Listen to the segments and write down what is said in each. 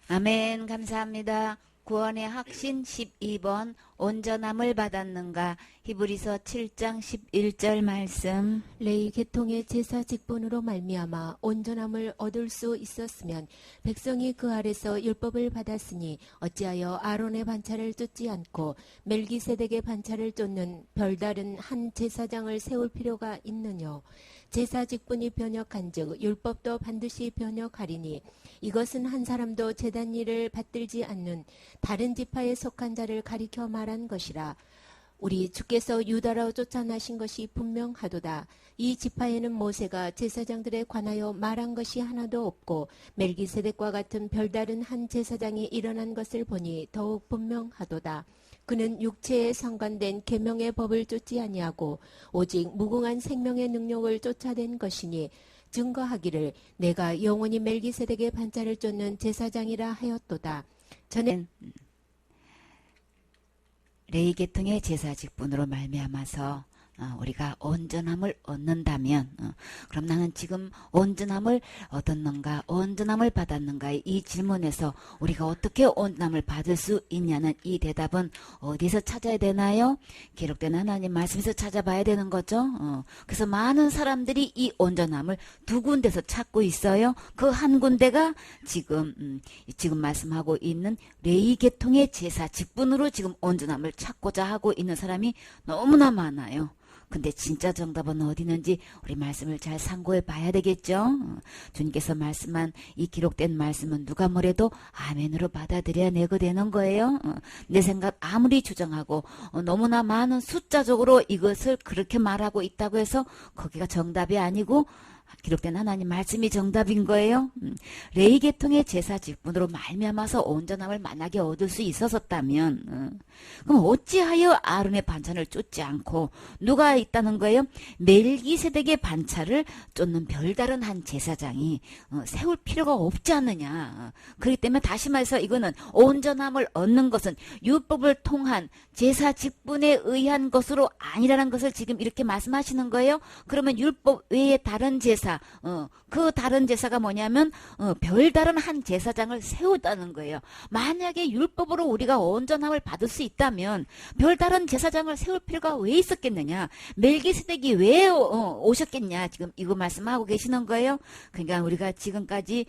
아멘. 감사합니다. 구원의 확신 12번 온전함을 받았는가. 히브리서 7장 11절 말씀. 레위 계통의 제사 직분으로 말미암아 온전함을 얻을 수 있었으면 백성이 그 아래서 율법을 받았으니 어찌하여 아론의 반차를 쫓지 않고 멜기세덱의 반차를 쫓는 별다른 한 제사장을 세울 필요가 있느뇨. 제사 직분이 변역한즉 율법도 반드시 변역하리니 이것은 한 사람도 제단 일을 받들지 않는 다른 지파에 속한 자를 가리켜 말한 것이라. 우리 주께서 유다로 쫓아나신 것이 분명하도다. 이 지파에는 모세가 제사장들에 관하여 말한 것이 하나도 없고 멜기세덱과 같은 별다른 한 제사장이 일어난 것을 보니 더욱 분명하도다. 그는 육체에 상관된 계명의 법을 쫓지 아니하고 오직 무궁한 생명의 능력을 쫓아낸 것이니 증거하기를 내가 영원히 멜기세덱의 반차를 쫓는 제사장이라 하였도다. 전에 레위 계통의 제사 직분으로 말미암아서 우리가 온전함을 얻는다면 그럼 나는 지금 온전함을 얻었는가 온전함을 받았는가 이 질문에서 우리가 어떻게 온전함을 받을 수 있냐는 이 대답은 어디서 찾아야 되나요? 기록된 하나님 말씀에서 찾아봐야 되는 거죠. 그래서 많은 사람들이 이 온전함을 두 군데서 찾고 있어요. 그 한 군데가 지금 말씀하고 있는 레위 계통의 제사 직분으로 지금 온전함을 찾고자 하고 있는 사람이 너무나 많아요. 근데 진짜 정답은 어디 있는지 우리 말씀을 잘 참고해 봐야 되겠죠. 주님께서 말씀한 이 기록된 말씀은 누가 뭐래도 아멘으로 받아들여야 내고 되는 거예요. 내 생각 아무리 주장하고 너무나 많은 숫자적으로 이것을 그렇게 말하고 있다고 해서 거기가 정답이 아니고 기록된 하나님 말씀이 정답인 거예요. 레위 계통의 제사 직분으로 말미암아서 온전함을 만약에 얻을 수 있었다면 그럼 어찌하여 아론의 반차를 쫓지 않고 누가 있다는 거예요? 멜기세덱의 반차를 쫓는 별다른 한 제사장이 세울 필요가 없지 않느냐. 그렇기 때문에 다시 말해서 이거는 온전함을 얻는 것은 율법을 통한 제사 직분에 의한 것으로 아니라는 것을 지금 이렇게 말씀하시는 거예요. 그러면 율법 외에 다른 제사 그 다른 제사가 뭐냐면 별다른 한 제사장을 세우다는 거예요. 만약에 율법으로 우리가 온전함을 받을 수 있다면 별다른 제사장을 세울 필요가 왜 있었겠느냐. 멜기세덱이 왜 오셨겠냐. 지금 이거 말씀하고 계시는 거예요. 그러니까 우리가 지금까지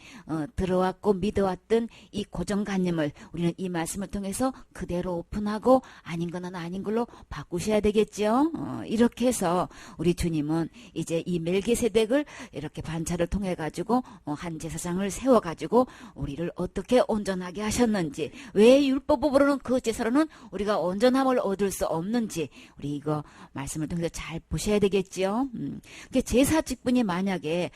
들어왔고 믿어왔던 이 고정관념을 우리는 이 말씀을 통해서 그대로 오픈하고 아닌 거는 아닌 걸로 바꾸셔야 되겠죠. 이렇게 해서 우리 주님은 이제 이 멜기세덱을 이렇게 반차를 통해 가지고 한 제사장을 세워 가지고 우리를 어떻게 온전하게 하셨는지, 왜 율법으로는 그 제사로는 우리가 온전함을 얻을 수 없는지 우리 이거 말씀을 통해서 잘 보셔야 되겠지요. 제사 직분이 만약에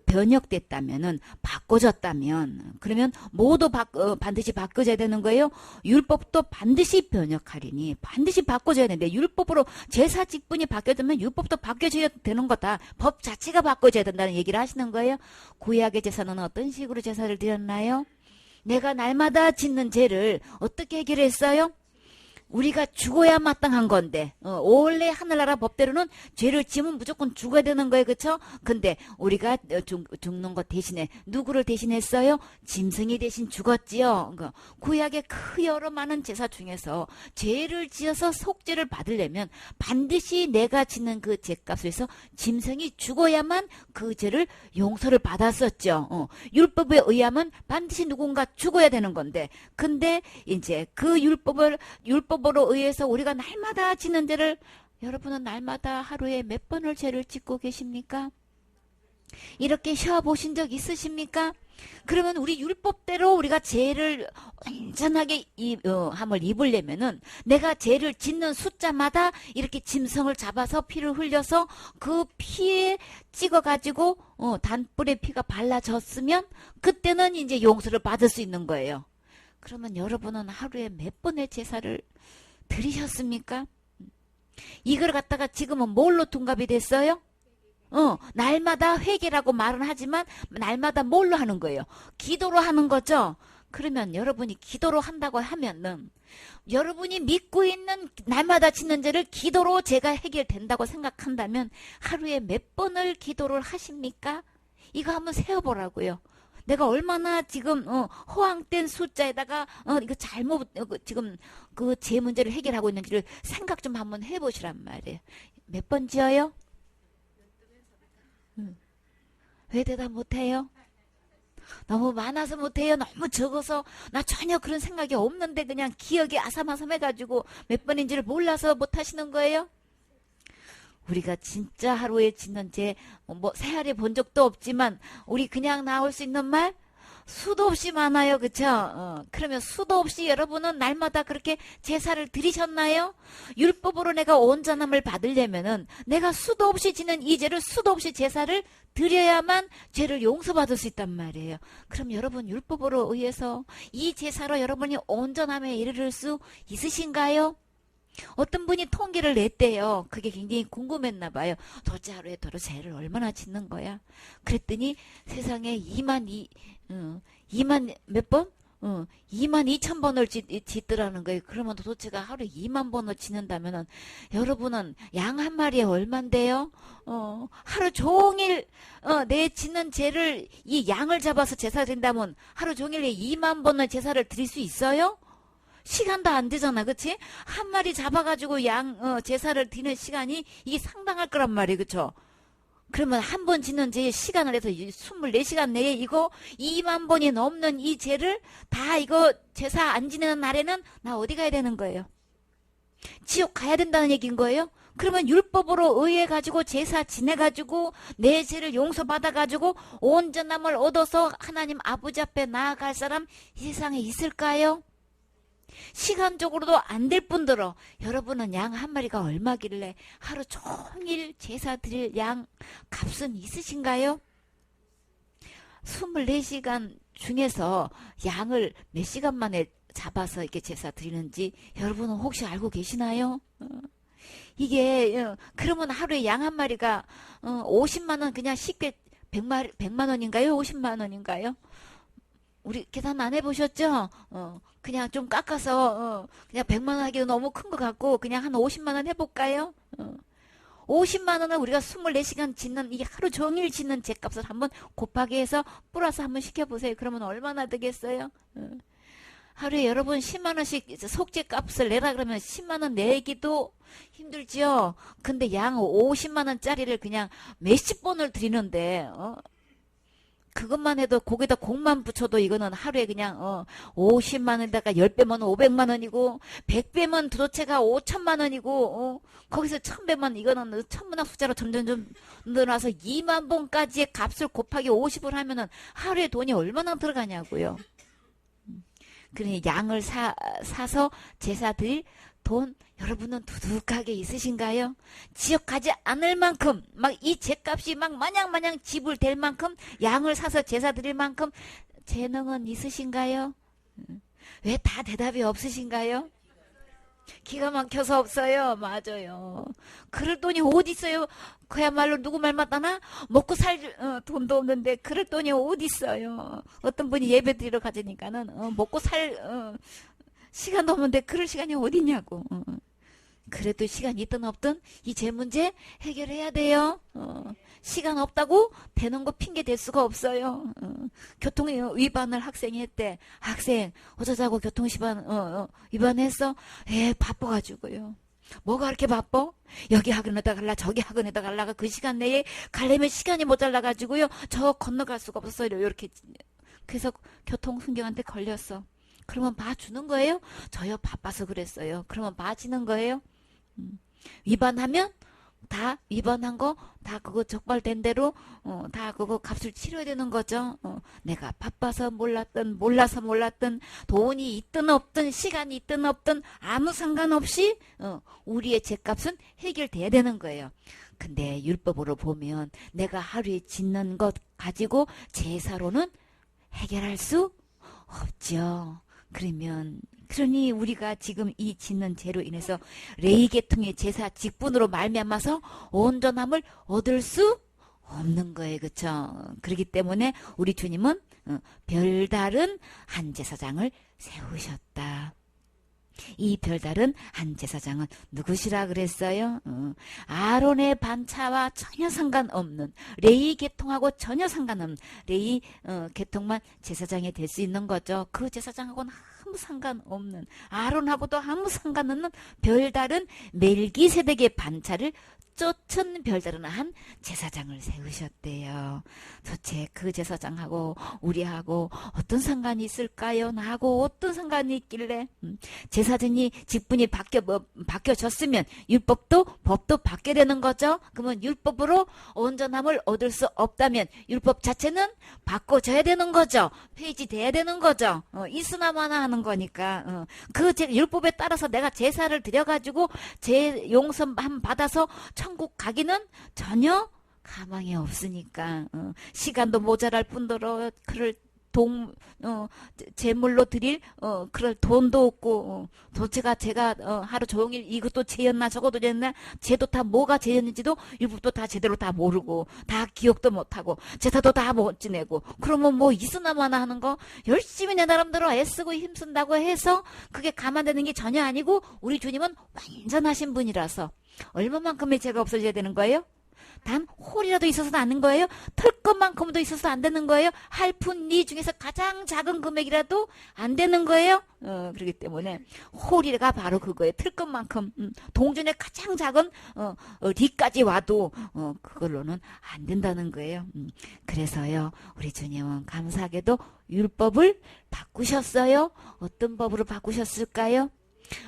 변역됐다면은 바꿔졌다면 그러면 모두 반드시 바꿔져야 되는 거예요. 율법도 반드시 변역하리니 반드시 바꿔져야 되는데 율법으로 제사 직분이 바뀌어지면 율법도 바뀌어져야 되는 거다. 법 자체가 바꿔져야 된다는 얘기를 하시는 거예요. 구약의 제사는 어떤 식으로 제사를 드렸나요? 내가 날마다 짓는 죄를 어떻게 해결했어요? 우리가 죽어야 마땅한 건데 원래 하늘나라 법대로는 죄를 지으면 무조건 죽어야 되는 거예요. 그렇죠? 근데 우리가 죽는 것 대신에 누구를 대신했어요? 짐승이 대신 죽었지요. 구약의 그 여러 많은 제사 중에서 죄를 지어서 속죄를 받으려면 반드시 내가 짓는 그 죄값에서 짐승이 죽어야만 그 죄를 용서를 받았었죠. 율법에 의하면 반드시 누군가 죽어야 되는 건데 근데 이제 그 율법으로 의해서 우리가 날마다 짓는 죄를 여러분은 날마다 하루에 몇 번을 죄를 짓고 계십니까? 이렇게 쉬어보신 적 있으십니까? 그러면 우리 율법대로 우리가 죄를 온전하게 함을 입으려면은 내가 죄를 짓는 숫자마다 이렇게 짐승을 잡아서 피를 흘려서 그 피에 찍어가지고 단뿔의 피가 발라졌으면 그때는 이제 용서를 받을 수 있는 거예요. 그러면 여러분은 하루에 몇 번의 제사를 드리셨습니까? 이걸 갖다가 지금은 뭘로 둔갑이 됐어요? 날마다 회개라고 말은 하지만 날마다 뭘로 하는 거예요? 기도로 하는 거죠? 그러면 여러분이 기도로 한다고 하면은 여러분이 믿고 있는 날마다 짓는 죄를 기도로 죄가 해결된다고 생각한다면 하루에 몇 번을 기도를 하십니까? 이거 한번 세어보라고요. 내가 얼마나 지금 허황된 숫자에다가 이거 잘못 지금 그 제 문제를 해결하고 있는지를 생각 좀 한번 해보시란 말이에요. 몇 번 지어요? 왜 대답 못해요? 너무 많아서 못해요? 너무 적어서 나 전혀 그런 생각이 없는데 그냥 기억이 아삼아삼해가지고 몇 번인지를 몰라서 못하시는 거예요? 우리가 진짜 하루에 짓는 죄, 새알에 본 적도 없지만 우리 그냥 나올 수 있는 말 수도 없이 많아요. 그쵸? 그러면 수도 없이 여러분은 날마다 그렇게 제사를 드리셨나요? 율법으로 내가 온전함을 받으려면은 내가 수도 없이 지는 이 죄를 수도 없이 제사를 드려야만 죄를 용서받을 수 있단 말이에요. 그럼 여러분 율법으로 의해서 이 제사로 여러분이 온전함에 이르를 수 있으신가요? 어떤 분이 통계를 냈대요. 그게 굉장히 궁금했나 봐요. 도대체 하루에 도로 죄를 얼마나 짓는 거야? 그랬더니 세상에 2만 몇 번? 2만 2천 번을 짓더라는 거예요. 그러면 도대체가 하루에 2만 번을 짓는다면은 여러분은 양 한 마리에 얼만데요? 하루 종일 내 짓는 죄를 이 양을 잡아서 제사 드린다면 하루 종일에 2만 번을 제사를 드릴 수 있어요? 시간도 안 되잖아, 그치? 한 마리 잡아가지고 제사를 드리는 시간이 이게 상당할 거란 말이에요, 그쵸? 그러면 한 번 짓는 죄의 시간을 해서 24시간 내에 이거 2만 번이 넘는 이 죄를 다 이거 제사 안 지내는 날에는 나 어디 가야 되는 거예요? 지옥 가야 된다는 얘기인 거예요? 그러면 율법으로 의해 가지고 제사 지내 가지고 내 죄를 용서받아 가지고 온전함을 얻어서 하나님 아버지 앞에 나아갈 사람 이 세상에 있을까요? 시간적으로도 안 될 뿐더러 여러분은 양 한 마리가 얼마길래 하루 종일 제사 드릴 양 값은 있으신가요? 24시간 중에서 양을 몇 시간 만에 잡아서 이렇게 제사 드리는지 여러분은 혹시 알고 계시나요? 이게 그러면 하루에 양 한 마리가 50만 원 그냥 쉽게 100만 원인가요? 50만 원인가요? 우리 계산 안 해보셨죠? 그냥 좀 깎아서 그냥 100만 원 하기도 너무 큰 것 같고 그냥 한 50만 원 해볼까요? 50만 원은 우리가 24시간 짓는 이 하루 종일 짓는 제값을 한번 곱하기 해서 플러스 한번 시켜보세요. 그러면 얼마나 되겠어요? 하루에 여러분 10만 원씩 속죄값을 내라 그러면 10만 원 내기도 힘들지요. 근데 양 50만 원짜리를 그냥 몇십 번을 드리는데 그것만 해도 거기다 공만 붙여도 이거는 하루에 그냥 50만 원에다가 10배면 500만 원이고 100배면 도대체가 5천만 원이고 거기서 1000배면 이거는 천문학 숫자로 점점 늘어나서 2만 번까지의 값을 곱하기 50을 하면은 하루에 돈이 얼마나 들어가냐고요. 그러니 양을 사서 제사 드릴 돈 여러분은 두둑하게 있으신가요? 지옥 가지 않을 만큼 막 이 제값이 막 마냥 지불될 만큼 양을 사서 제사 드릴 만큼 재능은 있으신가요? 왜 다 대답이 없으신가요? 기가 막혀서 없어요. 맞아요. 그럴 돈이 어디 있어요? 그야말로 누구 말 맞다나 먹고 살 돈도 없는데 그럴 돈이 어디 있어요? 어떤 분이 예배 드리러 가자니까는 먹고 살 시간도 없는데 그럴 시간이 어디 있냐고. 그래도 시간 있든 없든 이 제 문제 해결해야 돼요. 시간 없다고 되는 거 핑계 댈 수가 없어요. 교통 위반을 학생이 했대. 학생 어쩌자고 교통 위반했어? 바빠가지고요. 뭐가 그렇게 바빠? 여기 학원에다 갈라 저기 학원에다 갈라가 그 시간 내에 가려면 시간이 모자라가지고요. 저 건너갈 수가 없었어요. 이렇게. 그래서 교통순경한테 걸렸어. 그러면 봐주는 거예요? 저요 바빠서 그랬어요. 그러면 봐지는 거예요? 위반하면 다 위반한 거 다 그거 적발된 대로 다 그거 값을 치러야 되는 거죠. 내가 바빠서 몰라서 몰랐든 돈이 있든 없든 시간이 있든 없든 아무 상관없이 우리의 죄값은 해결돼야 되는 거예요. 근데 율법으로 보면 내가 하루에 짓는 것 가지고 제사로는 해결할 수 없죠. 그러니 우리가 지금 이 짓는 죄로 인해서 레위 계통의 제사 직분으로 말미암아서 온전함을 얻을 수 없는 거예요. 그렇죠? 그렇기 때문에 우리 주님은 별다른 한 제사장을 세우셨다. 이 별다른 한 제사장은 누구시라 그랬어요? 아론의 반차와 전혀 상관없는, 레위 계통하고 전혀 상관없는, 레위 계통만 제사장이 될 수 있는 거죠. 그 제사장하고는 아무 상관없는, 아론하고도 아무 상관없는 별다른 멜기세덱의 반차를 쫓은 별다른 한 제사장을 세우셨대요. 도대체 그 제사장하고 우리하고 어떤 상관이 있을까요? 나하고 어떤 상관이 있길래? 제사장이 직분이 바뀌어졌으면 율법도 법도 바뀌어야 되는 거죠. 그러면 율법으로 온전함을 얻을 수 없다면 율법 자체는 바꿔줘야 되는 거죠. 폐지돼야 되는 거죠. 있으나마나 하는 거니까. 그 율법에 따라서 내가 제사를 드려가지고 제 용서함 받아서 천국 가기는 전혀 가망이 없으니까 시간도 모자랄 뿐더러 그를 제물로 드릴 그럴 돈도 없고 도대체가 제가 하루 종일 이것도 죄였나 저것도 죄였나 죄도 다 뭐가 죄였는지도 율법도 다 제대로 다 모르고 다 기억도 못하고 제사도 다 못 지내고 그러면 뭐 있으나마나 하는 거 열심히 내 나름대로 애쓰고 힘쓴다고 해서 그게 감안되는 게 전혀 아니고 우리 주님은 완전하신 분이라서 얼마만큼의 죄가 없어져야 되는 거예요? 단 홀이라도 있어서도 안 되는 거예요? 털 것만큼도 있어서 안 되는 거예요? 할푼니 중에서 가장 작은 금액이라도 안 되는 거예요? 그렇기 때문에 홀이가 바로 그거예요. 틀 것만큼 동전의 가장 작은 리까지 와도 그걸로는 안 된다는 거예요. 그래서요 우리 주님은 감사하게도 율법을 바꾸셨어요. 어떤 법으로 바꾸셨을까요?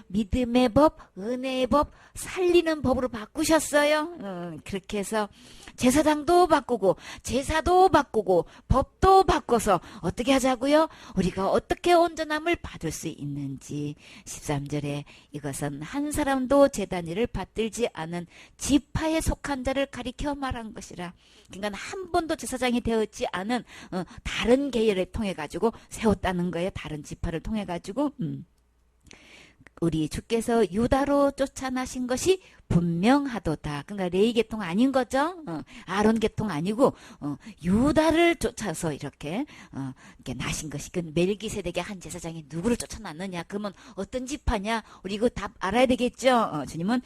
믿음의 법, 은혜의 법, 살리는 법으로 바꾸셨어요. 그렇게 해서 제사장도 바꾸고 제사도 바꾸고 법도 바꿔서 어떻게 하자고요? 우리가 어떻게 온전함을 받을 수 있는지 13절에 이것은 한 사람도 제단 일을 받들지 않은 지파에 속한 자를 가리켜 말한 것이라. 그러니까 한 번도 제사장이 되었지 않은 다른 계열을 통해 가지고 세웠다는 거예요. 다른 지파를 통해 가지고 우리 주께서 유다로 쫓아나신 것이 분명하도다. 그러니까 레위 계통 아닌 거죠. 아론 계통 아니고 유다를 쫓아서 이렇게 나신 것이 그 멜기세덱의 한 제사장이 누구를 쫓아났느냐. 그러면 어떤 지파냐. 우리 이거 답 알아야 되겠죠. 주님은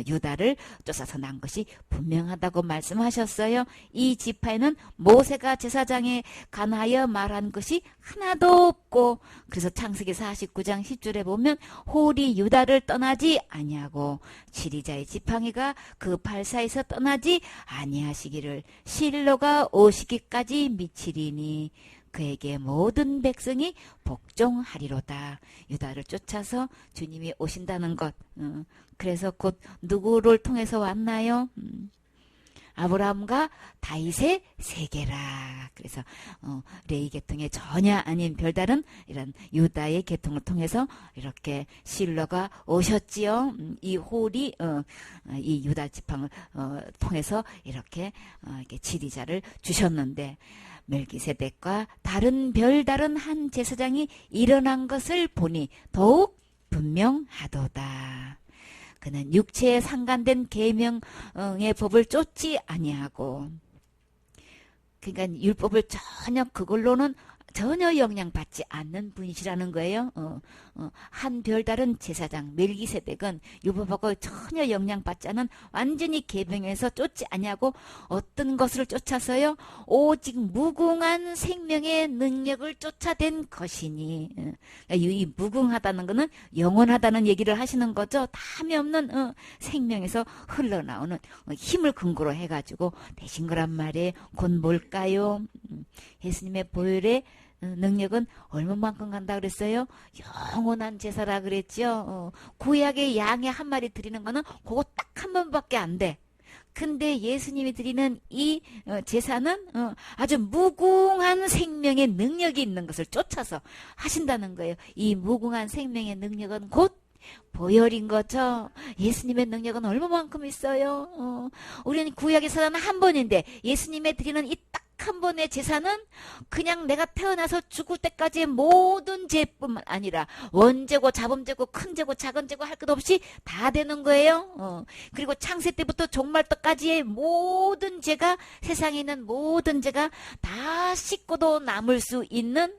유다를 쫓아서 난 것이 분명하다고 말씀하셨어요. 이 지파에는 모세가 제사장에 관하여 말한 것이 하나도 없고 그래서 창세기 49장 10절에 보면 홀이 유다를 떠나지 아니하고 지리자의 지팡이가 그 발사에서 떠나지 아니하시기를 실로가 오시기까지 미치리니 그에게 모든 백성이 복종하리로다. 유다를 쫓아서 주님이 오신다는 것. 그래서 곧 누구를 통해서 왔나요? 아브라함과 다윗의 세계라. 그래서 레위 계통의 전혀 아닌 별다른 이런 유다의 계통을 통해서 이렇게 실로가 오셨지요. 이 홀이 이 유다 지팡을 통해서 이렇게 지리자를 주셨는데 멜기세덱과 다른 별다른 한 제사장이 일어난 것을 보니 더욱 분명하도다. 그는 육체에 상관된 계명의 법을 쫓지 아니하고 그러니까 율법을 전혀 영향받지 않는 분이시라는 거예요. 한 별다른 제사장 멜기세덱은 율법하고 전혀 영향받지 않은 완전히 계명에서 쫓지 아니하고 어떤 것을 쫓아서요? 오직 무궁한 생명의 능력을 쫓아낸 것이니 이 무궁하다는 것은 영원하다는 얘기를 하시는 거죠. 담이 없는 생명에서 흘러나오는 힘을 근거로 해가지고 되신 거란 말이에요. 곧 뭘까요? 예수님의 보혈의 능력은 얼마만큼 간다 그랬어요? 영원한 제사라 그랬죠. 구약의 양의 한 마리 드리는 거는 그거 딱 한 번밖에 안 돼. 근데 예수님이 드리는 이 제사는 아주 무궁한 생명의 능력이 있는 것을 쫓아서 하신다는 거예요. 이 무궁한 생명의 능력은 곧 보혈인 거죠. 예수님의 능력은 얼마만큼 있어요? 우리는 구약에서는 한 번인데 예수님의 드리는 이 딱 한 번의 제사는 그냥 내가 태어나서 죽을 때까지의 모든 죄뿐만 아니라 원죄고 자범죄고 큰 죄고 작은 죄고 할 것 없이 다 되는 거예요. 그리고 창세 때부터 종말 때까지의 모든 죄가, 세상에 있는 모든 죄가 다 씻고도 남을 수 있는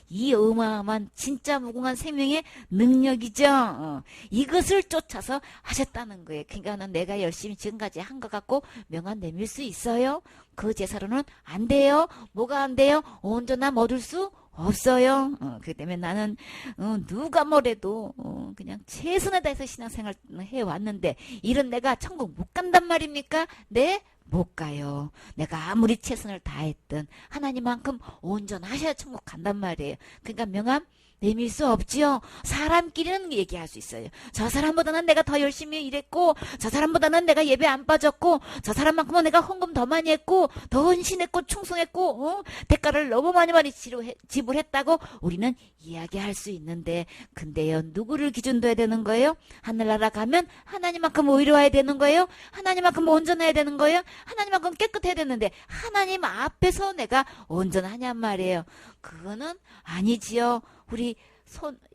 이 어마어마한 진짜 무궁한 생명의 능력이죠. 이것을 쫓아서 하셨다는 거예요. 그러니까 내가 열심히 지금까지 한 것 같고 명한 내밀 수 있어요? 그 제사로는 안 돼요. 뭐가 안 돼요? 온전함 얻을 수 없어요. 그렇기 때문에 나는 누가 뭐래도 그냥 최선을 다해서 신앙생활 해왔는데 이런 내가 천국 못 간단 말입니까? 네? 못 가요. 내가 아무리 최선을 다했든 하나님만큼 온전하셔야 천국 간단 말이에요. 그러니까 명함 내밀 수 없지요. 사람끼리는 얘기할 수 있어요. 저 사람보다는 내가 더 열심히 일했고, 저 사람보다는 내가 예배 안 빠졌고, 저 사람만큼은 내가 헌금 더 많이 했고, 더 헌신했고, 충성했고, 대가를 너무 많이 지불했다고 우리는 이야기할 수 있는데, 근데요, 누구를 기준 둬야 되는 거예요? 하늘나라 가면 하나님만큼 의로워야 되는 거예요? 하나님만큼 온전해야 되는 거예요? 하나님만큼 깨끗해야 되는데, 하나님 앞에서 내가 온전하냔 말이에요. 그거는 아니지요. 우리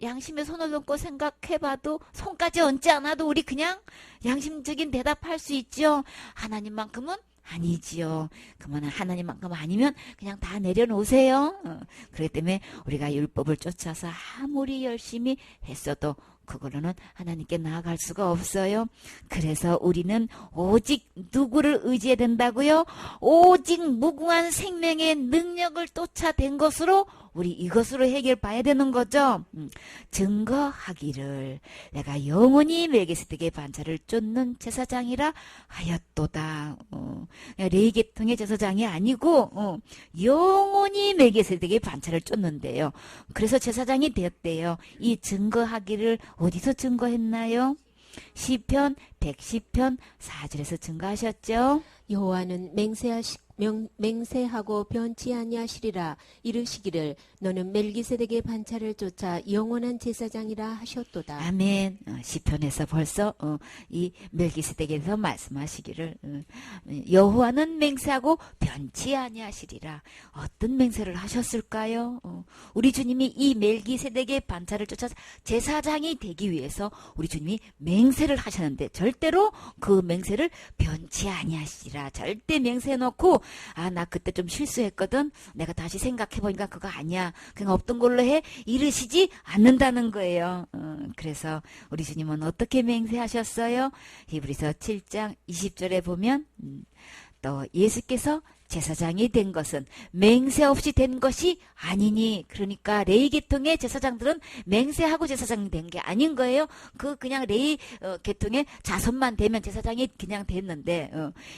양심에 손을 얹고 생각해봐도 손까지 얹지 않아도 우리 그냥 양심적인 대답할 수 있죠. 하나님만큼은 아니지요. 그러면 하나님만큼 아니면 그냥 다 내려놓으세요. 그렇기 때문에 우리가 율법을 쫓아서 아무리 열심히 했어도 그걸로는 하나님께 나아갈 수가 없어요. 그래서 우리는 오직 누구를 의지해야 된다고요? 오직 무궁한 생명의 능력을 쫓아낸 것으로 우리 이것으로 해결 봐야 되는 거죠. 증거하기를 내가 영원히 멜기세덱의 반차를 쫓는 제사장이라 하였도다. 레위계통의 제사장이 아니고 영원히 멜기세덱의 반차를 쫓는데요. 그래서 제사장이 되었대요. 이 증거하기를 어디서 증거했나요? 시편 110편 4절에서 증거하셨죠. 여호와는 맹세하고 변치 아니하시리라 이르시기를 너는 멜기세덱의 반차를 쫓아 영원한 제사장이라 하셨도다. 아멘. 시편에서 벌써 이 멜기세덱에서 말씀하시기를 여호와는 맹세하고 변치 아니하시리라. 어떤 맹세를 하셨을까요? 우리 주님이 이 멜기세덱의 반차를 쫓아 제사장이 되기 위해서 우리 주님이 맹세를 하셨는데 절대로 그 맹세를 변치 아니하시리라. 절대 맹세해놓고 나 그때 좀 실수했거든. 내가 다시 생각해보니까 그거 아니야. 그냥 없던 걸로 해. 이르시지 않는다는 거예요. 그래서 우리 주님은 어떻게 맹세하셨어요? 히브리서 7장 20절에 보면 또 예수께서 제사장이 된 것은 맹세 없이 된 것이 아니니. 그러니까 레위 계통의 제사장들은 맹세하고 제사장이 된 게 아닌 거예요. 그냥 레위 계통의 자손만 되면 제사장이 그냥 됐는데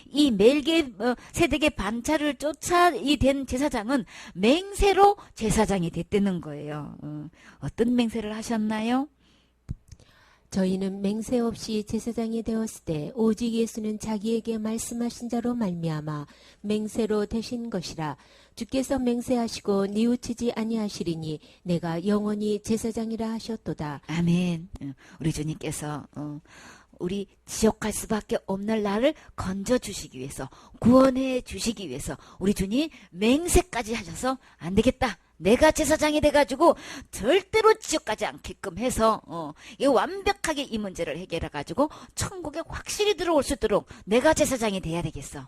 이 멜기세덱의 반차를 쫓아 된 제사장은 맹세로 제사장이 됐다는 거예요. 어떤 맹세를 하셨나요? 저희는 맹세 없이 제사장이 되었을 때 오직 예수는 자기에게 말씀하신 자로 말미암아 맹세로 되신 것이라. 주께서 맹세하시고 뉘우치지 아니하시리니 내가 영원히 제사장이라 하셨도다. 아멘. 우리 주님께서 우리 지옥 갈 수밖에 없는 나를 건져주시기 위해서, 구원해 주시기 위해서 우리 주님 맹세까지 하셔서 안 되겠다. 내가 제사장이 돼가지고 절대로 지옥 가지 않게끔 해서 이 완벽하게 이 문제를 해결해가지고 천국에 확실히 들어올 수 있도록 내가 제사장이 돼야 되겠어.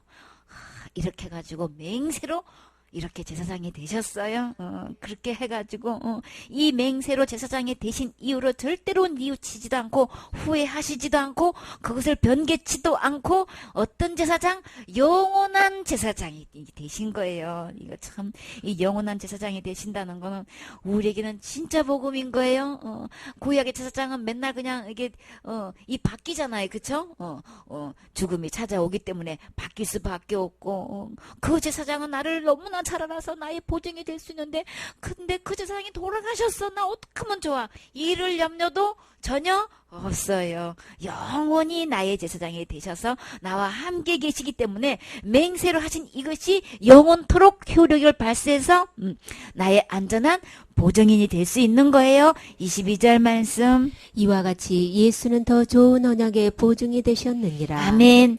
이렇게 해가지고 맹세로 이렇게 제사장이 되셨어요. 그렇게 해가지고 이 맹세로 제사장이 되신 이후로 절대로 뉘우치지도 않고 후회하시지도 않고 그것을 변개치도 않고 어떤 제사장? 영원한 제사장이 되신 거예요. 이거 참, 이 영원한 제사장이 되신다는 거는 우리에게는 진짜 복음인 거예요. 구약의 제사장은 맨날 그냥 이게 이 바뀌잖아요. 그쵸? 죽음이 찾아오기 때문에 바뀔 수밖에 없고 그 제사장은 나를 너무나 잘 알아서 나의 보증이 될 수 있는데 근데 그 제사장이 돌아가셨어. 나 어떡하면 좋아. 이를 염려도 전혀 없어요. 영원히 나의 제사장이 되셔서 나와 함께 계시기 때문에 맹세로 하신 이것이 영원토록 효력을 발휘해서 나의 안전한 보증인이 될 수 있는 거예요. 22절 말씀. 이와 같이 예수는 더 좋은 언약의 보증이 되셨느니라. 아멘.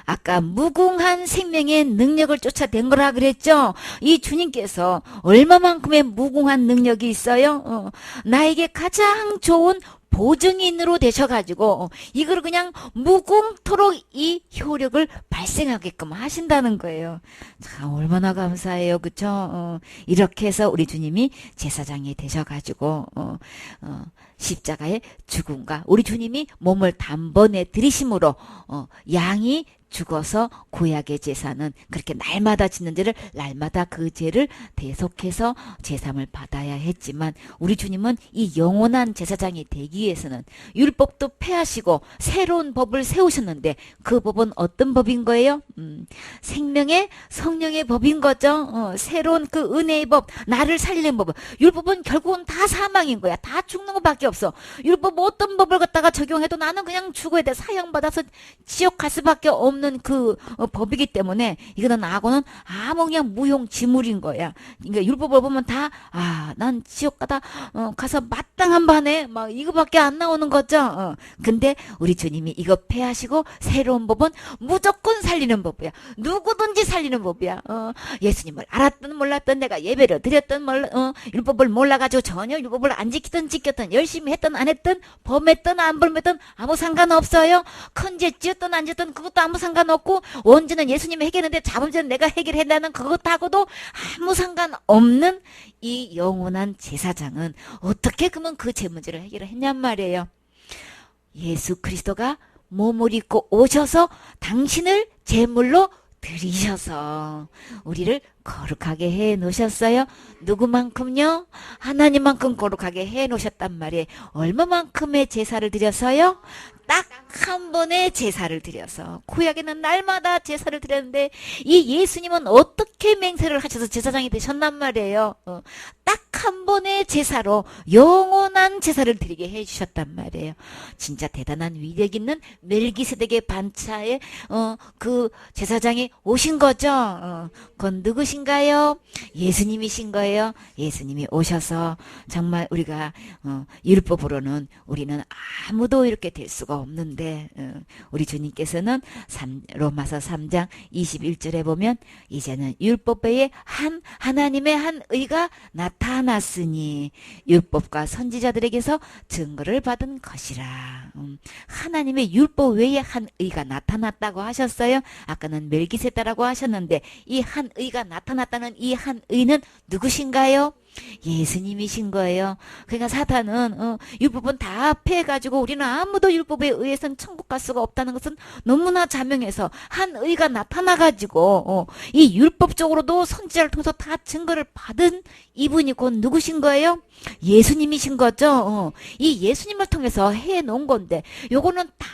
아까 무궁한 생명의 능력을 쫓아낸 거라 그랬죠. 이 주님께서 얼마만큼의 무궁한 능력이 있어요? 나에게 가장 좋은 보증인으로 되셔가지고 이걸 그냥 무궁토록 이 효력을 발생하게끔 하신다는 거예요. 참 얼마나 감사해요, 그쵸? 이렇게 해서 우리 주님이 제사장이 되셔가지고 십자가의 죽음과 우리 주님이 몸을 단번에 들이심으로 양이 죽어서 구약의 제사는 그렇게 날마다 짓는 죄를 날마다 그 죄를 대속해서 제삼을 받아야 했지만 우리 주님은 이 영원한 제사장이 되기 위해서는 율법도 폐하시고 새로운 법을 세우셨는데 그 법은 어떤 법인 거예요? 생명의 성령의 법인 거죠. 새로운 그 은혜의 법, 나를 살리는 법. 율법은 결국은 다 사망인 거야. 다 죽는 것밖에 없어. 율법 어떤 법을 갖다가 적용해도 나는 그냥 죽어야 돼. 사형받아서 지옥 갈 수밖에 없는 그 법이기 때문에 이거는 나하고는 아무 그냥 무용지물인 거야. 그러니까 율법을 보면 다 난 지옥 가서 마땅한 반에 막 이거밖에 안 나오는 거죠. 근데 우리 주님이 이거 폐하시고 새로운 법은 무조건 살리는 법이야. 누구든지 살리는 법이야. 예수님을 알았든 몰랐든 내가 예배를 드렸든 율법을 몰라가지고 전혀 율법을 안 지키든 지켰든 열심히 했든 안 했든 범했든 안 범했든 아무 상관없어요. 큰 죄 지었든 안 지었든 그것도 아무 상관없고 원죄는 예수님이 해결했는데 자범죄는 내가 해결한다는 그것하고도 아무 상관없는 이 영원한 제사장은 어떻게 그러면 그 죄 문제를 해결을 했냔 말이에요. 예수 그리스도가 몸을 입고 오셔서 당신을 제물로 드리셔서 우리를 거룩하게 해 놓으셨어요. 누구만큼요? 하나님만큼 거룩하게 해 놓으셨단 말이에요. 얼마만큼의 제사를 드려서요? 딱 한 번의 제사를 드려서 구약에는 날마다 제사를 드렸는데 이 예수님은 어떻게 맹세를 하셔서 제사장이 되셨단 말이에요. 딱 한 번의 제사로 영원한 제사를 드리게 해주셨단 말이에요. 진짜 대단한 위력 있는 멜기세덱의 반차에 그 제사장이 오신 거죠. 그건 누구신가요? 예수님이신 거예요. 예수님이 오셔서 정말 우리가 율법으로는 우리는 아무도 이렇게 될 수가 없는데 우리 주님께서는 로마서 3장 21절에 보면 이제는 율법 외에 하나님의 한 의가 나타났으니 율법과 선지자들에게서 증거를 받은 것이라. 하나님의 율법 외에 한 의가 나타났다고 하셨어요. 아까는 멜기세다라고 하셨는데 이 한 의가 나타났다는 이 한 의는 누구신가요? 예수님이신 거예요. 그러니까 사탄은 율법은 다 폐해가지고 우리는 아무도 율법에 의해서는 천국 갈 수가 없다는 것은 너무나 자명해서 한 의가 나타나가지고 이 율법적으로도 선지자를 통해서 다 증거를 받은 이분이 곧 누구신 거예요? 예수님이신 거죠. 이 예수님을 통해서 해놓은 건데 요거는 다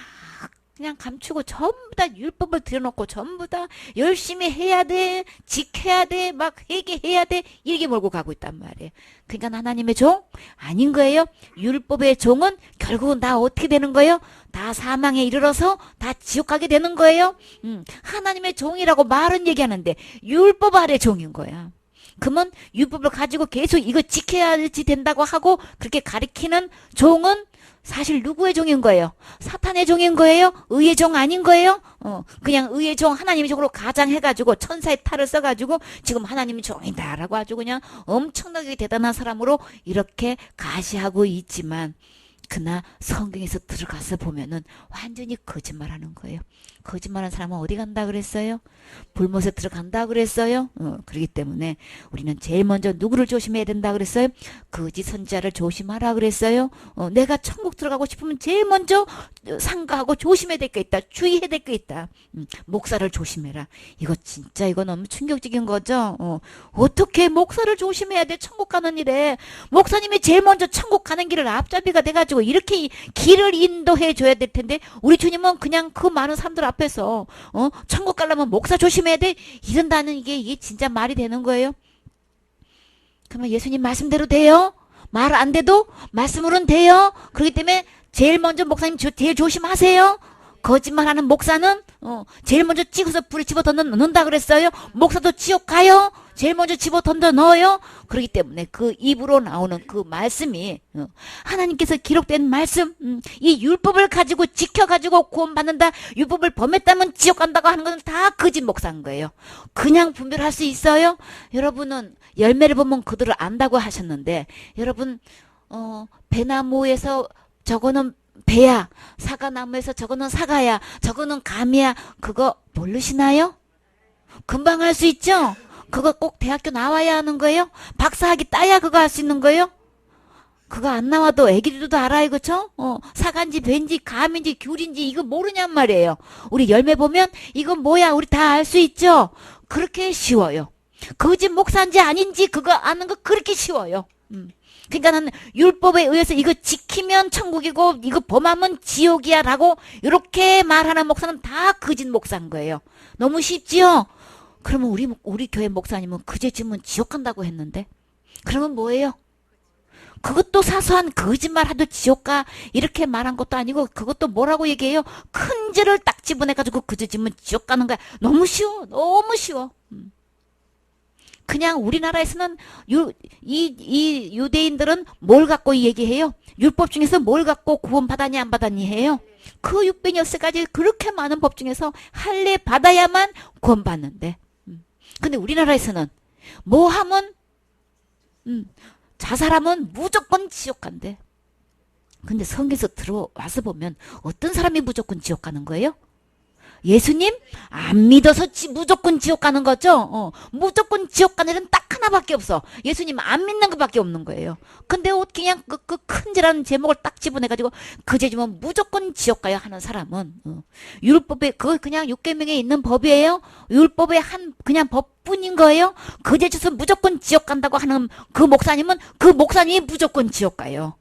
그냥 감추고 전부 다 율법을 들여놓고 전부 다 열심히 해야 돼, 지켜야 돼, 막 회개해야 돼 이렇게 몰고 가고 있단 말이에요. 그러니까 하나님의 종? 아닌 거예요. 율법의 종은 결국은 다 어떻게 되는 거예요? 다 사망에 이르러서 다 지옥 가게 되는 거예요. 하나님의 종이라고 말은 얘기하는데 율법 아래 종인 거야. 그러면 율법을 가지고 계속 이거 지켜야지 된다고 하고 그렇게 가리키는 종은 사실 누구의 종인 거예요? 사탄의 종인 거예요? 의의 종 아닌 거예요? 그냥 의의 종 하나님의 종으로 가장해가지고 천사의 탈을 써가지고 지금 하나님의 종이다라고 아주 그냥 엄청나게 대단한 사람으로 이렇게 가시하고 있지만 그러나 성경에서 들어가서 보면은 완전히 거짓말하는 거예요. 거짓말하는 사람은 어디 간다 그랬어요? 불못에 들어간다 그랬어요? 그렇기 때문에 우리는 제일 먼저 누구를 조심해야 된다 그랬어요? 거짓 선지자를 조심하라 그랬어요? 내가 천국 들어가고 싶으면 제일 먼저 상가하고 조심해야 될 게 있다. 주의해야 될 게 있다. 목사를 조심해라. 이거 진짜 이거 너무 충격적인 거죠? 어떻게 목사를 조심해야 돼? 천국 가는 일에. 목사님이 제일 먼저 천국 가는 길을 앞잡이가 돼가지고 이렇게 길을 인도해 줘야 될 텐데 우리 주님은 그냥 그 많은 사람들 앞에서 천국 가려면 목사 조심해야 돼 이런다는 이게 진짜 말이 되는 거예요? 그러면 예수님 말씀대로 돼요? 말 안 돼도 말씀으로는 돼요? 그렇기 때문에 제일 먼저 목사님 제일 조심하세요. 거짓말하는 목사는 제일 먼저 찍어서 불에 집어넣는다 그랬어요. 목사도 지옥 가요. 제일 먼저 집어 던져 넣어요. 그렇기 때문에 그 입으로 나오는 그 말씀이 하나님께서 기록된 말씀, 이 율법을 가지고 지켜가지고 구원받는다, 율법을 범했다면 지옥 간다고 하는 것은 다 거짓 목사인 거예요. 그냥 분별할 수 있어요? 여러분은 열매를 보면 그들을 안다고 하셨는데, 여러분 배나무에서 저거는 배야, 사과나무에서 저거는 사과야, 저거는 감이야, 그거 모르시나요? 금방 할 수 있죠? 그거 꼭 대학교 나와야 하는 거예요? 박사학위 따야 그거 할 수 있는 거예요? 그거 안 나와도 애기들도 알아요, 그쵸? 사과인지 배인지 감인지 귤인지 이거 모르냔 말이에요. 우리 열매 보면 이건 뭐야 우리 다 알 수 있죠? 그렇게 쉬워요. 거짓 목사인지 아닌지 그거 아는 거 그렇게 쉬워요. 그러니까 나는 율법에 의해서 이거 지키면 천국이고 이거 범하면 지옥이야 라고 이렇게 말하는 목사는 다 거짓 목사인 거예요. 너무 쉽지요? 그러면 우리 교회 목사님은 그죄 지면 지옥 간다고 했는데, 그러면 뭐예요? 그것도 사소한 거짓말 하도 지옥 가 이렇게 말한 것도 아니고, 그것도 뭐라고 얘기해요? 큰 죄를 딱 집어내가지고 그죄 지면 지옥 가는 거야. 너무 쉬워. 너무 쉬워. 그냥 우리나라에서는 이 유대인들은 뭘 갖고 얘기해요? 율법 중에서 뭘 갖고 구원받았니 안 받았니 해요? 그 600여세까지 그렇게 많은 법 중에서 할례 받아야만 구원받는데, 근데 우리나라에서는 뭐 하면 자살하면 무조건 지옥 간대. 근데 성경에서 들어와서 보면 어떤 사람이 무조건 지옥 가는 거예요? 예수님 안 믿어서 무조건 지옥 가는 거죠. 무조건 지옥 가는 일은 딱 하나밖에 없어. 예수님 안 믿는 것밖에 없는 거예요. 근데 어떻게 그냥 그 큰지라는 제목을 딱 집어내가지고 그죄 지면 무조건 지옥 가야 하는 사람은 율법에 그거 그냥 율계명에 있는 법이에요. 율법의 한 그냥 법뿐인 거예요. 그죄 지어서 무조건 지옥 간다고 하는 그 목사님은 그 목사님이 무조건 지옥 가요.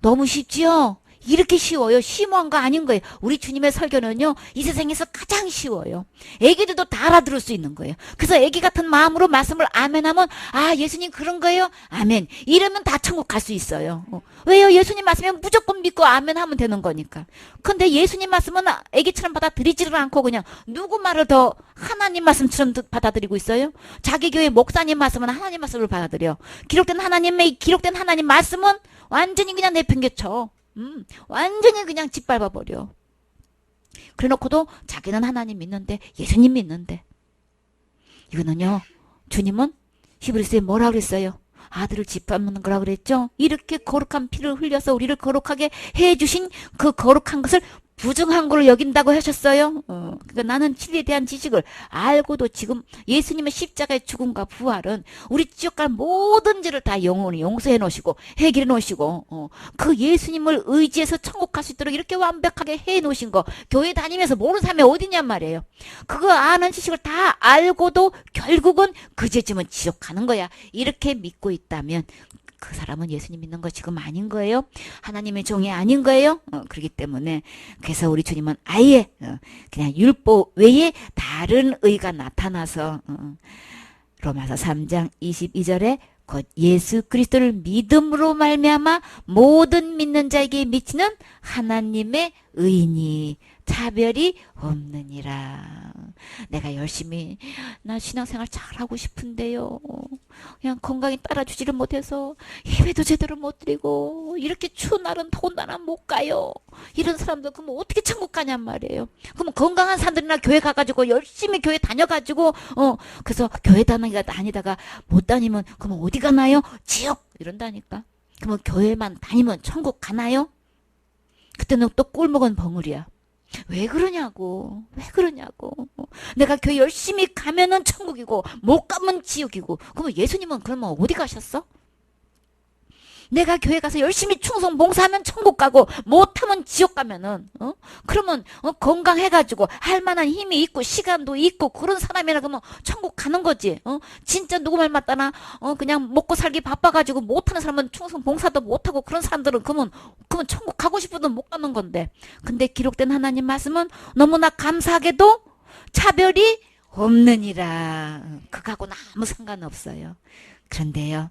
너무 쉽지요? 이렇게 쉬워요. 심오한 거 아닌 거예요. 우리 주님의 설교는요, 이 세상에서 가장 쉬워요. 애기들도 다 알아들을 수 있는 거예요. 그래서 애기 같은 마음으로 말씀을 아멘하면, 아, 예수님 그런 거예요? 아멘. 이러면 다 천국 갈 수 있어요. 왜요? 예수님 말씀은 무조건 믿고 아멘하면 되는 거니까. 근데 예수님 말씀은 애기처럼 받아들이지를 않고 그냥 누구 말을 더 하나님 말씀처럼 받아들이고 있어요? 자기 교회 목사님 말씀은 하나님 말씀을 받아들여. 기록된 하나님 말씀은 완전히 그냥 내팽개쳐. 완전히 그냥 짓밟아버려. 그래놓고도 자기는 하나님 믿는데, 예수님 믿는데. 이거는요, 주님은 히브리서에 뭐라 그랬어요? 아들을 짓밟는 거라 그랬죠? 이렇게 거룩한 피를 흘려서 우리를 거룩하게 해주신 그 거룩한 것을 부정한 걸로 여긴다고 하셨어요. 그러니까 나는 진리에 대한 지식을 알고도 지금 예수님의 십자가의 죽음과 부활은 우리 지옥 갈 모든 죄를 다 영원히 용서해 놓으시고 해결해 놓으시고 그 예수님을 의지해서 천국 갈 수 있도록 이렇게 완벽하게 해 놓으신 거 교회 다니면서 모르는 사람이 어디냔 말이에요. 그거 아는 지식을 다 알고도 결국은 그 죄지면 지옥 가는 거야. 이렇게 믿고 있다면 그 사람은 예수님 믿는 거 지금 아닌 거예요. 하나님의 종이 아닌 거예요. 그렇기 때문에 그래서 우리 주님은 아예 그냥 율법 외에 다른 의가 나타나서 로마서 3장 22절에 곧 예수 그리스도를 믿음으로 말미암아 모든 믿는 자에게 미치는 하나님의 의니 차별이 없느니라. 내가 열심히 나 신앙생활 잘하고 싶은데요. 그냥 건강이 따라주지를 못해서 예배도 제대로 못 드리고 이렇게 추운 날은 더운 날은 못 가요. 이런 사람들 그럼 어떻게 천국 가냔 말이에요. 그럼 건강한 사람들이나 교회 가가지고 열심히 교회 다녀가지고 그래서 교회 다니다가 못 다니면 그럼 어디 가나요? 지옥 이런다니까. 그러면 교회만 다니면 천국 가나요? 그때는 또 꿀먹은 벙어리야. 왜 그러냐고. 내가 교회 열심히 가면은 천국이고 못 가면 지옥이고. 그러면 예수님은 그러면 어디 가셨어? 내가 교회 가서 열심히 충성 봉사하면 천국 가고 못하면 지옥 가면은 그러면 건강해가지고 할 만한 힘이 있고 시간도 있고 그런 사람이라 그러면 천국 가는 거지. 진짜 누구 말 맞다나 그냥 먹고 살기 바빠가지고 못하는 사람은 충성 봉사도 못하고 그런 사람들은 그러면 천국 가고 싶어도 못 가는 건데. 근데 기록된 하나님 말씀은 너무나 감사하게도 차별이 없느니라. 그거하고는 아무 상관없어요. 그런데요,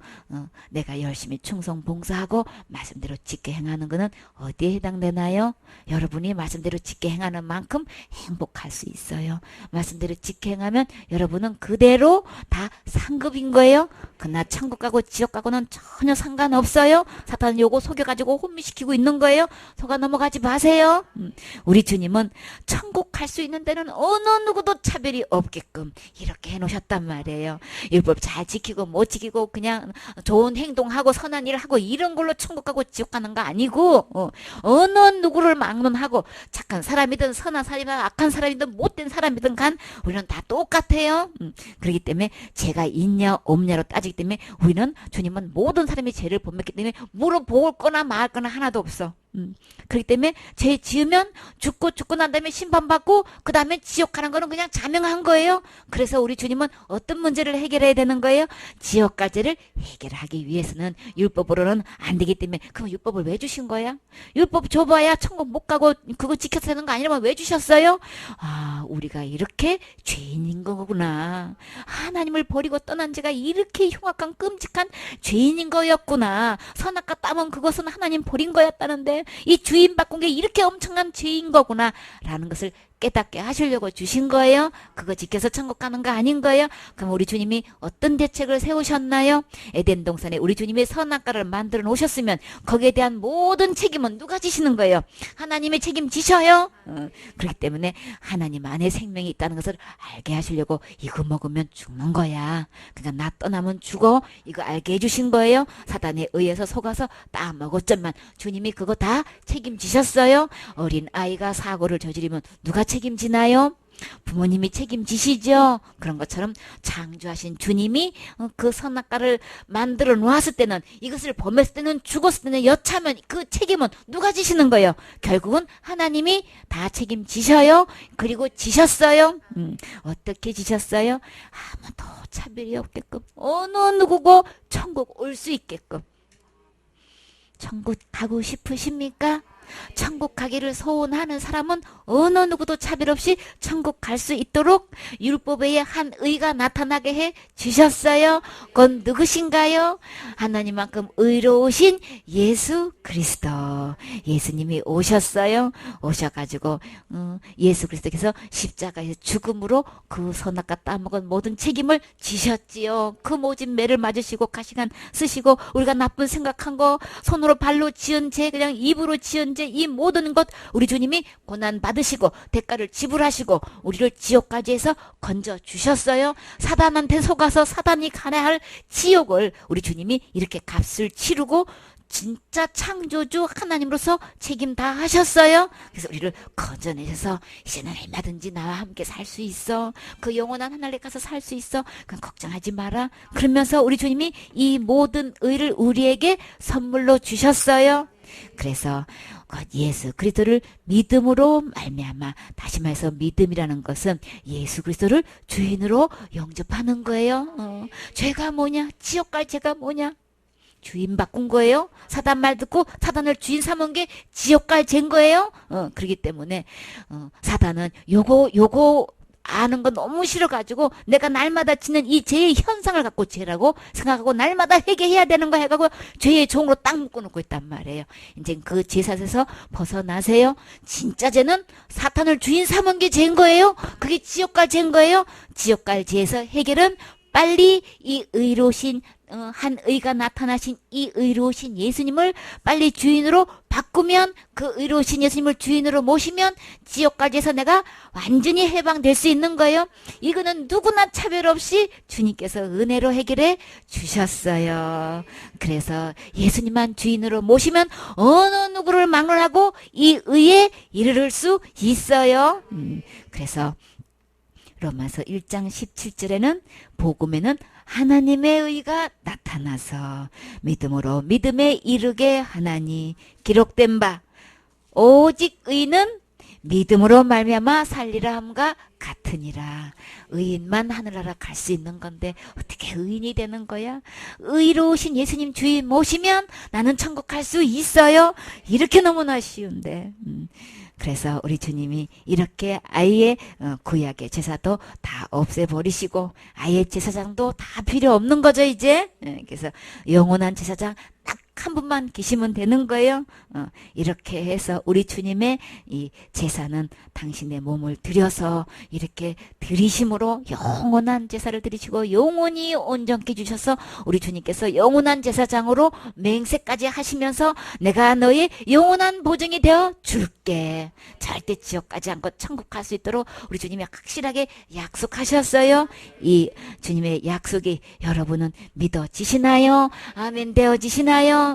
내가 열심히 충성 봉사하고 말씀대로 지켜 행하는 것은 어디에 해당되나요? 여러분이 말씀대로 지켜 행하는 만큼 행복할 수 있어요. 말씀대로 지켜 행하면 여러분은 그대로 다 상급인 거예요. 그러나 천국 가고 지옥 가고는 전혀 상관없어요. 사탄은 요거 속여가지고 혼미시키고 있는 거예요. 속아 넘어가지 마세요. 우리 주님은 천국 갈 수 있는 데는 어느 누구도 차별이 없게끔 이렇게 해놓으셨단 말이에요. 율법 잘 지키고 못 지키고 그냥 좋은 행동하고 선한 일을 하고 이런 걸로 천국 가고 지옥 가는 거 아니고 어느 누구를 막론하고 착한 사람이든 선한 사람이든 악한 사람이든 못된 사람이든 간 우리는 다 똑같아요. 그렇기 때문에 죄가 있냐 없냐로 따지기 때문에 우리는 주님은 모든 사람이 죄를 범했기 때문에 물어볼 거나 말 거나 하나도 없어. 그렇기 때문에 죄 지으면 죽고 난 다음에 심판받고 그 다음에 지옥 가는 거는 그냥 자명한 거예요. 그래서 우리 주님은 어떤 문제를 해결해야 되는 거예요? 지옥 갈 죄를 해결하기 위해서는 율법으로는 안 되기 때문에 그럼 율법을 왜 주신 거야? 율법 줘봐야 천국 못 가고 그거 지켜서 되는 거 아니라면 왜 주셨어요? 아, 우리가 이렇게 죄인인 거구나. 하나님을 버리고 떠난 죄가 이렇게 흉악한 끔찍한 죄인인 거였구나. 선악과 땀은 그것은 하나님 버린 거였다는데 이 주인 바꾼 게 이렇게 엄청난 죄인 거구나 라는 것을 깨닫게 하시려고 주신 거예요. 그거 지켜서 천국 가는 거 아닌 거예요. 그럼 우리 주님이 어떤 대책을 세우셨나요? 에덴 동산에 우리 주님이 선악과를 만들어 놓으셨으면 거기에 대한 모든 책임은 누가 지시는 거예요? 하나님의 책임지셔요. 그렇기 때문에 하나님 안에 생명이 있다는 것을 알게 하시려고 이거 먹으면 죽는 거야. 그러니까 나 떠나면 죽어. 이거 알게 해주신 거예요. 사단에 의해서 속아서 딱 먹었지만 주님이 그거 다 책임지셨어요. 어린 아이가 사고를 저지르면 누가 책임지나요? 부모님이 책임지시죠. 그런 것처럼 창조하신 주님이 그 선악과를 만들어 놓았을 때는 이것을 범했을 때는 죽었을 때는 여차하면 그 책임은 누가 지시는 거예요? 결국은 하나님이 다 책임지셔요. 그리고 지셨어요. 어떻게 지셨어요? 아무도 차별이 없게끔 어느 누구고 천국 올 수 있게끔. 천국 가고 싶으십니까? 천국 가기를 소원하는 사람은 어느 누구도 차별 없이 천국 갈 수 있도록 율법의 한 의가 나타나게 해 주셨어요. 그건 누구신가요? 하나님만큼 의로우신 예수 그리스도. 예수님이 오셨어요. 오셔가지고 예수 그리스도께서 십자가에서 죽음으로 그 선악과 따먹은 모든 책임을 지셨지요. 그 모진 매를 맞으시고 가시관 쓰시고 우리가 나쁜 생각한 거 손으로 발로 지은 죄 그냥 입으로 지은 죄 이 모든 것 우리 주님이 고난 받으시고 대가를 지불하시고 우리를 지옥까지 해서 건져 주셨어요. 사단한테 속아서 사단이 가야 할 지옥을 우리 주님이 이렇게 값을 치르고 진짜 창조주 하나님으로서 책임 다 하셨어요. 그래서 우리를 건져내셔서 이제는 얼마든지 나와 함께 살 수 있어. 그 영원한 하늘에 가서 살 수 있어. 그건 걱정하지 마라. 그러면서 우리 주님이 이 모든 의를 우리에게 선물로 주셨어요. 그래서 예수 그리스도를 믿음으로 말미암아, 다시 말해서 믿음이라는 것은 예수 그리스도를 주인으로 영접하는 거예요. 죄가 뭐냐? 지옥 갈 죄가 뭐냐? 주인 바꾼 거예요. 사단 말 듣고 사단을 주인 삼은 게 지옥 갈 죄인 거예요. 그렇기 때문에 사단은 요거 아는 거 너무 싫어가지고 내가 날마다 짓는 이 죄의 현상을 갖고 죄라고 생각하고 날마다 회개해야 되는 거 해가지고 죄의 종으로 딱 묶어놓고 있단 말이에요. 이제 그 죄사에서 벗어나세요. 진짜 죄는 사탄을 주인 삼은 게 죄인 거예요. 그게 지옥 갈 죄인 거예요. 지옥 갈 죄에서 해결은 빨리 이 의로우신 한 의가 나타나신 이 의로우신 예수님을 빨리 주인으로 바꾸면, 그 의로우신 예수님을 주인으로 모시면 지옥까지에서 내가 완전히 해방될 수 있는 거예요. 이거는 누구나 차별 없이 주님께서 은혜로 해결해 주셨어요. 그래서 예수님만 주인으로 모시면 어느 누구를 막론하고 이 의에 이르를 수 있어요. 그래서 로마서 1장 17절에는 복음에는 하나님의 의가 나타나서 믿음으로 믿음에 이르게 하나니 기록된 바 오직 의는 믿음으로 말미암아 살리라 함과 같으니라. 의인만 하늘나라 갈 수 있는 건데 어떻게 의인이 되는 거야? 의로우신 예수님 주인 모시면 나는 천국 갈 수 있어요. 이렇게 너무나 쉬운데 그래서 우리 주님이 이렇게 아예 구약의 제사도 다 없애버리시고 아예 제사장도 다 필요 없는 거죠 이제. 그래서 영원한 제사장 딱 한 분만 계시면 되는 거예요. 이렇게 해서 우리 주님의 이 제사는 당신의 몸을 들여서 이렇게 드리심으로 영원한 제사를 드리시고 영원히 온전케 해주셔서 우리 주님께서 영원한 제사장으로 맹세까지 하시면서 내가 너의 영원한 보증이 되어 줄게. 절대 지옥 가지 않고 천국 갈 수 있도록 우리 주님이 확실하게 약속하셨어요. 이 주님의 약속이 여러분은 믿어지시나요? 아멘 되어지시나요?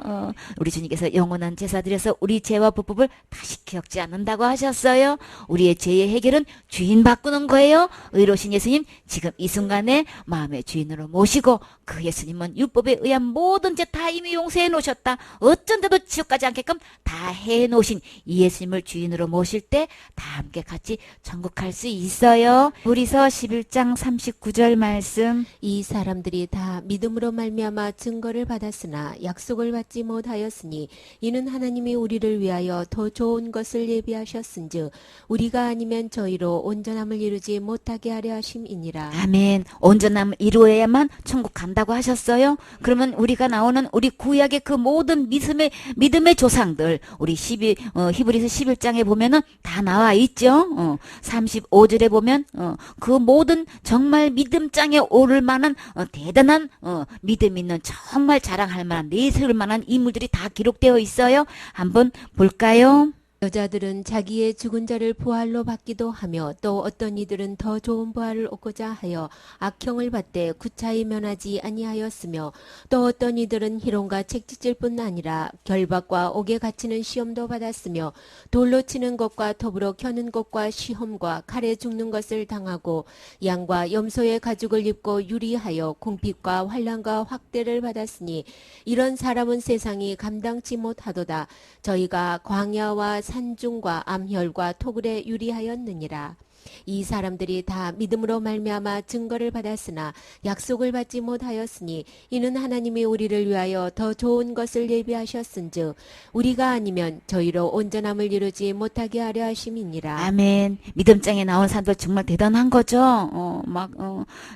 우리 주님께서 영원한 제사 드려서 우리 죄와 불법을 다시 기억지 않는다고 하셨어요. 우리의 죄의 해결은 주인 바꾸는 거예요. 의로우신 예수님 지금 이 순간에 마음의 주인으로 모시고 그 예수님은 율법에 의한 모든 죄 다 이미 용서해 놓으셨다. 어쩐데도 지옥 가지 않게끔 다 해 놓으신 이 예수님을 주인으로 모실 때 다 함께 같이 천국 갈 수 있어요. 우리서 11장 39절 말씀. 이 사람들이 다 믿음으로 말미암아 증거를 받았으나 약속을 받지 못하였으니 이는 하나님이 우리를 위하여 더 좋은 것을 예비하셨은즉 우리가 아니면 저희로 온전함을 이루지 못하게 하려 하심이니라. 아멘. 온전함을 이루어야만 천국 간다고 하셨어요. 그러면 우리가 나오는 우리 구약의 그 모든 믿음의 조상들 우리 히브리서 11장에 보면은 다 나와 있죠. 35절에 보면 그 모든 정말 믿음장에 오를 만한 대단한 믿음 있는 정말 자랑할 만한 내세울 만한 인물들이 다 기록되어 있어요. 한번 볼까요? 여자들은 자기의 죽은 자를 부활로 받기도 하며 또 어떤 이들은 더 좋은 부활을 얻고자 하여 악형을 받되 구차히 면하지 아니하였으며 또 어떤 이들은 희롱과 책짓질 뿐 아니라 결박과 옥에 갇히는 시험도 받았으며 돌로 치는 것과 더불어 켜는 것과 시험과 칼에 죽는 것을 당하고 양과 염소의 가죽을 입고 유리하여 궁핍과 환난과 확대를 받았으니 이런 사람은 세상이 감당치 못하도다. 저희가 광야와 산중과 암혈과 토굴에 유리하였느니라. 이 사람들이 다 믿음으로 말미암아 증거를 받았으나 약속을 받지 못하였으니 이는 하나님이 우리를 위하여 더 좋은 것을 예비하셨은즉 우리가 아니면 저희로 온전함을 이루지 못하게 하려 하심이니라. 아멘. 믿음장에 나온 사람들 정말 대단한 거죠.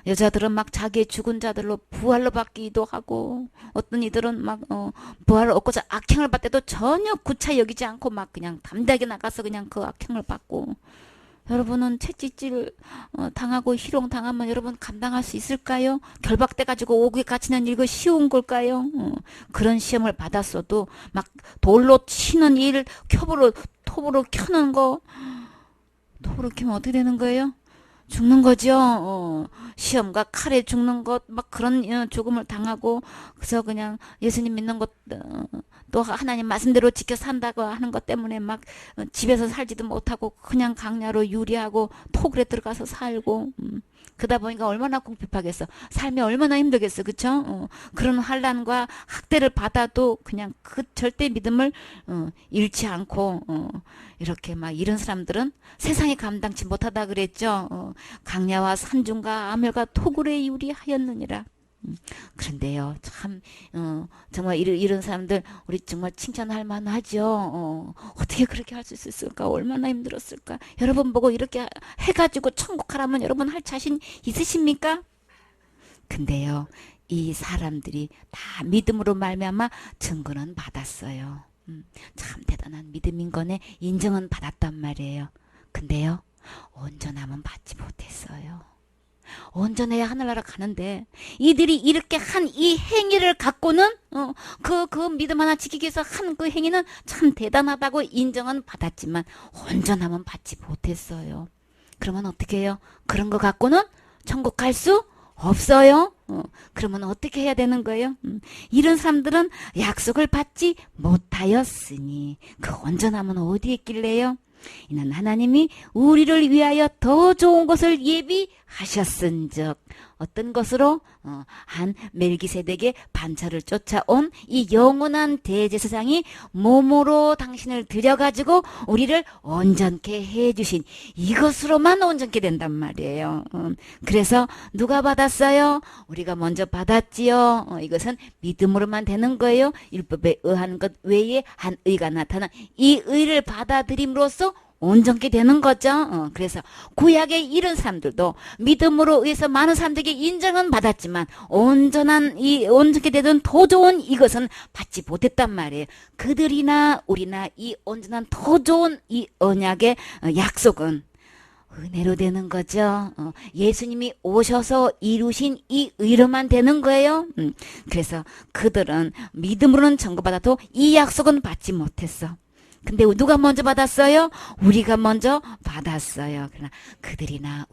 여자들은 막 자기의 죽은 자들로 부활로 받기도 하고 어떤 이들은 막 부활을 얻고자 악행을 받을 때도 전혀 구차 여기지 않고 막 그냥 담대하게 나가서 그냥 그 악행을 받고 여러분은 채찍질 당하고 희롱 당하면 여러분 감당할 수 있을까요? 결박돼 가지고 옥에 갇히는 일이 쉬운 걸까요? 그런 시험을 받았어도 막 돌로 치는 일, 톱으로 켜는 거, 톱으로 켜면 어떻게 되는 거예요? 죽는 거죠. 시험과 칼에 죽는 것, 막 그런 죽음을 당하고, 그래서 그냥 예수님 믿는 것, 또 하나님 말씀대로 지켜 산다고 하는 것 때문에 막 집에서 살지도 못하고 그냥 강야로 유리하고 토굴에 들어가서 살고, 그러다 보니까 얼마나 궁핍하겠어. 삶이 얼마나 힘들겠어. 그쵸? 그런 환난과 학대를 받아도 그냥 그 절대 믿음을 잃지 않고 이렇게 막 이런 사람들은 세상이 감당치 못하다 그랬죠. 강야와 산중과 암혈과 토굴에 유리하였느니라. 그런데요, 참, 정말 이런 사람들, 우리 정말 칭찬할 만하죠. 어떻게 그렇게 할 수 있을까? 얼마나 힘들었을까? 여러분 보고 이렇게 해가지고 천국 가라면 여러분 할 자신 있으십니까? 근데요, 이 사람들이 다 믿음으로 말미암아 증거는 받았어요. 참 대단한 믿음인 거네. 인정은 받았단 말이에요. 근데요, 온전함은 받지 못했어요. 온전해야 하늘나라 가는데 이들이 이렇게 한 이 행위를 갖고는 그 믿음 하나 지키기 위해서 한 그 행위는 참 대단하다고 인정은 받았지만 온전함은 받지 못했어요. 그러면 어떻게 해요? 그런 거 갖고는 천국 갈 수 없어요. 그러면 어떻게 해야 되는 거예요? 이런 사람들은 약속을 받지 못하였으니 그 온전함은 어디에 있길래요? 이는 하나님이 우리를 위하여 더 좋은 것을 예비하셨은즉 어떤 것으로 한 멜기세덱의 반차를 쫓아온 이 영원한 대제사장이 몸으로 당신을 들여가지고 우리를 온전케 해주신 이것으로만 온전케 된단 말이에요. 그래서 누가 받았어요? 우리가 먼저 받았지요. 이것은 믿음으로만 되는 거예요. 율법에 의한 것 외에 한 의가 나타나 이 의를 받아들임으로써 온전케 되는 거죠. 그래서 구약에 이른 사람들도 믿음으로 의해서 많은 사람들에게 인정은 받았지만 온전케 되던 더 좋은 이것은 받지 못했단 말이에요. 그들이나 우리나 이 온전한 더 좋은 이 언약의 약속은 은혜로 되는 거죠. 예수님이 오셔서 이루신 이 의로만 되는 거예요. 그래서 그들은 믿음으로는 전거받아도 이 약속은 받지 못했어. 근데 누가 먼저 받았어요? 우리가 먼저 받았어요. 그러나 그들이나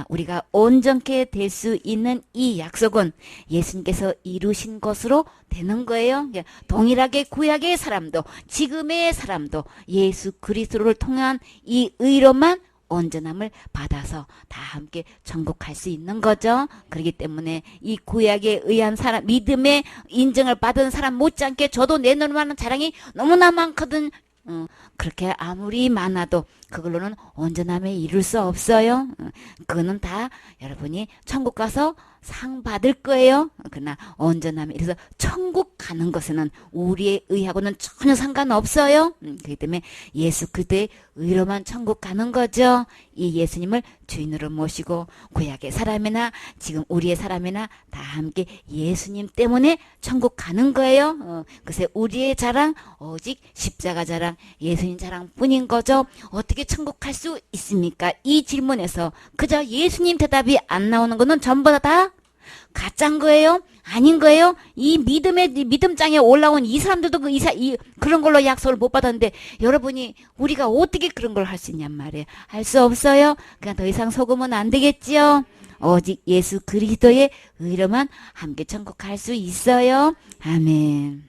우리가 온전케 될 수 있는 이 약속은 예수님께서 이루신 것으로 되는 거예요. 동일하게 구약의 사람도 지금의 사람도 예수 그리스도를 통한 이 의로만 온전함을 받아서 다 함께 천국 갈 수 있는 거죠. 그렇기 때문에 이 구약에 의한 사람, 믿음의 인정을 받은 사람 못지않게 저도 내놓을 자랑이 너무나 많거든. 그렇게 아무리 많아도 그걸로는 온전함에 이룰 수 없어요. 그거는 다 여러분이 천국 가서 상 받을 거예요. 그러나 온전함에 이래서 천국 가는 것에는 우리의 의하고는 전혀 상관없어요. 그렇기 때문에 예수 그리스도의 의로만 천국 가는 거죠. 이 예수님을 주인으로 모시고 구약의 사람이나 지금 우리의 사람이나 다 함께 예수님 때문에 천국 가는 거예요. 그래서 우리의 자랑 오직 십자가 자랑, 예수님 자랑뿐인 거죠. 어떻게 천국 갈 수 있습니까? 이 질문에서 그저 예수님 대답이 안 나오는 거는 전부 다 가짜인 거예요? 아닌 거예요? 이 믿음장에 올라온 이 사람들도 그런 걸로 약속을 못 받았는데 여러분이 우리가 어떻게 그런 걸 할 수 있냔 말이에요. 할 수 없어요. 그냥 더 이상 속으면 안 되겠지요. 오직 예수 그리스도의 의로만 함께 천국 갈 수 있어요. 아멘.